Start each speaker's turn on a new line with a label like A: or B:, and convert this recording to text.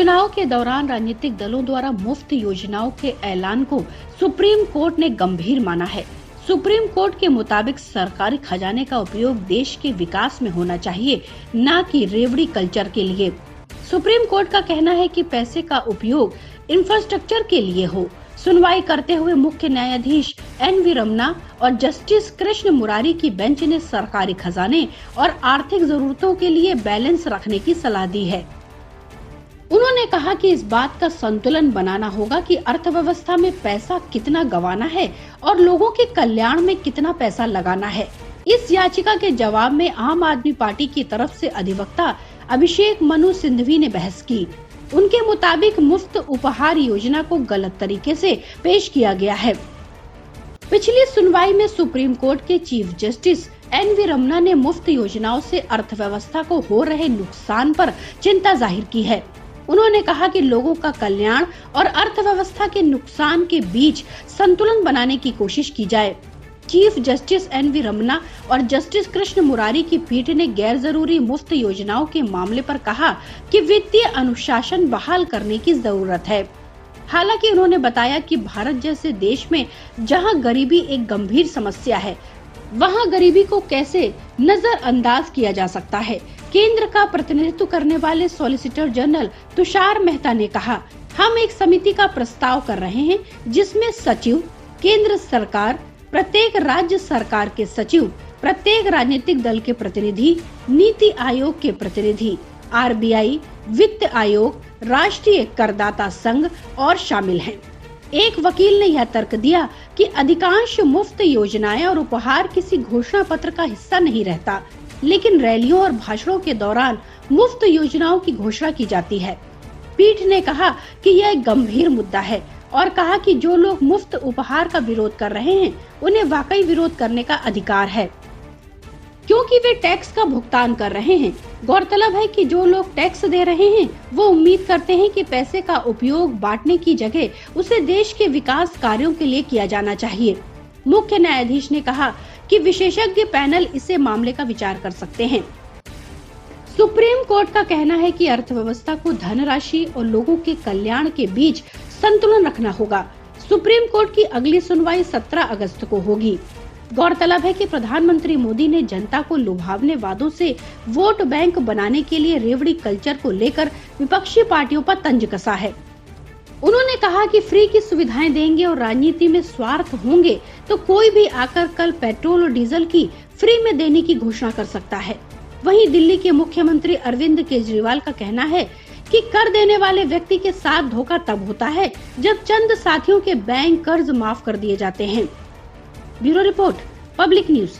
A: चुनाव के दौरान राजनीतिक दलों द्वारा मुफ्त योजनाओं के ऐलान को सुप्रीम कोर्ट ने गंभीर माना है। सुप्रीम कोर्ट के मुताबिक सरकारी खजाने का उपयोग देश के विकास में होना चाहिए, न कि रेवड़ी कल्चर के लिए। सुप्रीम कोर्ट का कहना है कि पैसे का उपयोग इंफ्रास्ट्रक्चर के लिए हो। सुनवाई करते हुए मुख्य न्यायाधीश एन.वी. रमन्ना और जस्टिस कृष्ण मुरारी की बेंच ने सरकारी खजाने और आर्थिक जरूरतों के लिए बैलेंस रखने की सलाह दी है। उन्होंने कहा कि इस बात का संतुलन बनाना होगा कि अर्थव्यवस्था में पैसा कितना गंवाना है और लोगों के कल्याण में कितना पैसा लगाना है। इस याचिका के जवाब में आम आदमी पार्टी की तरफ से अधिवक्ता अभिषेक मनु सिंघवी ने बहस की। उनके मुताबिक मुफ्त उपहार योजना को गलत तरीके से पेश किया गया है। पिछली सुनवाई में सुप्रीम कोर्ट के चीफ जस्टिस एन.वी. रमन्ना ने मुफ्त योजनाओं से अर्थव्यवस्था को हो रहे नुकसान पर चिंता जाहिर की है। उन्होंने कहा कि लोगों का कल्याण और अर्थव्यवस्था के नुकसान के बीच संतुलन बनाने की कोशिश की जाए। Chief justice NV. रमन्ना और जस्टिस कृष्ण मुरारी की पीठ ने गैर जरूरी मुफ्त योजनाओं के मामले पर कहा कि वित्तीय अनुशासन बहाल करने की जरूरत है। हालांकि उन्होंने बताया कि भारत जैसे देश में जहां गरीबी एक गंभीर समस्या है, वहां गरीबी को कैसे नजरअंदाज किया जा सकता है। केंद्र का प्रतिनिधित्व करने वाले सॉलिसिटर जनरल तुषार मेहता ने कहा, हम एक समिति का प्रस्ताव कर रहे हैं जिसमें सचिव, केंद्र सरकार, प्रत्येक राज्य सरकार के सचिव, प्रत्येक राजनीतिक दल के प्रतिनिधि, नीति आयोग के प्रतिनिधि, आरबीआई, वित्त आयोग, राष्ट्रीय करदाता संघ और शामिल हैं। एक वकील ने यह तर्क दिया कि अधिकांश मुफ्त योजनाएं और उपहार किसी घोषणा पत्र का हिस्सा नहीं रहता, लेकिन रैलियों और भाषणों के दौरान मुफ्त योजनाओं की घोषणा की जाती है। पीठ ने कहा कि यह एक गंभीर मुद्दा है और कहा कि जो लोग मुफ्त उपहार का विरोध कर रहे हैं, उन्हें वाकई विरोध करने का अधिकार है, क्योंकि वे टैक्स का भुगतान कर रहे हैं। गौरतलब है कि जो लोग टैक्स दे रहे हैं, वो उम्मीद करते हैं कि पैसे का उपयोग बांटने की जगह उसे देश के विकास कार्यों के लिए किया जाना चाहिए। मुख्य न्यायाधीश ने कहा कि विशेषज्ञ पैनल इसे मामले का विचार कर सकते हैं। सुप्रीम कोर्ट का कहना है कि अर्थव्यवस्था को धनराशि और लोगों के कल्याण के बीच संतुलन रखना होगा। सुप्रीम कोर्ट की अगली सुनवाई 17 अगस्त को होगी। गौरतलब है कि प्रधानमंत्री मोदी ने जनता को लुभावने वादों से वोट बैंक बनाने के लिए रेवड़ी कल्चर को लेकर विपक्षी पार्टियों पर तंज कसा है। उन्होंने कहा कि फ्री की सुविधाएं देंगे और राजनीति में स्वार्थ होंगे तो कोई भी आकर कल पेट्रोल और डीजल की फ्री में देने की घोषणा कर सकता है। वहीं दिल्ली के मुख्यमंत्री अरविंद केजरीवाल का कहना है कि कर देने वाले व्यक्ति के साथ धोखा तब होता है जब चंद साथियों के बैंक कर्ज माफ कर दिए जाते हैं। Bureau report, public news.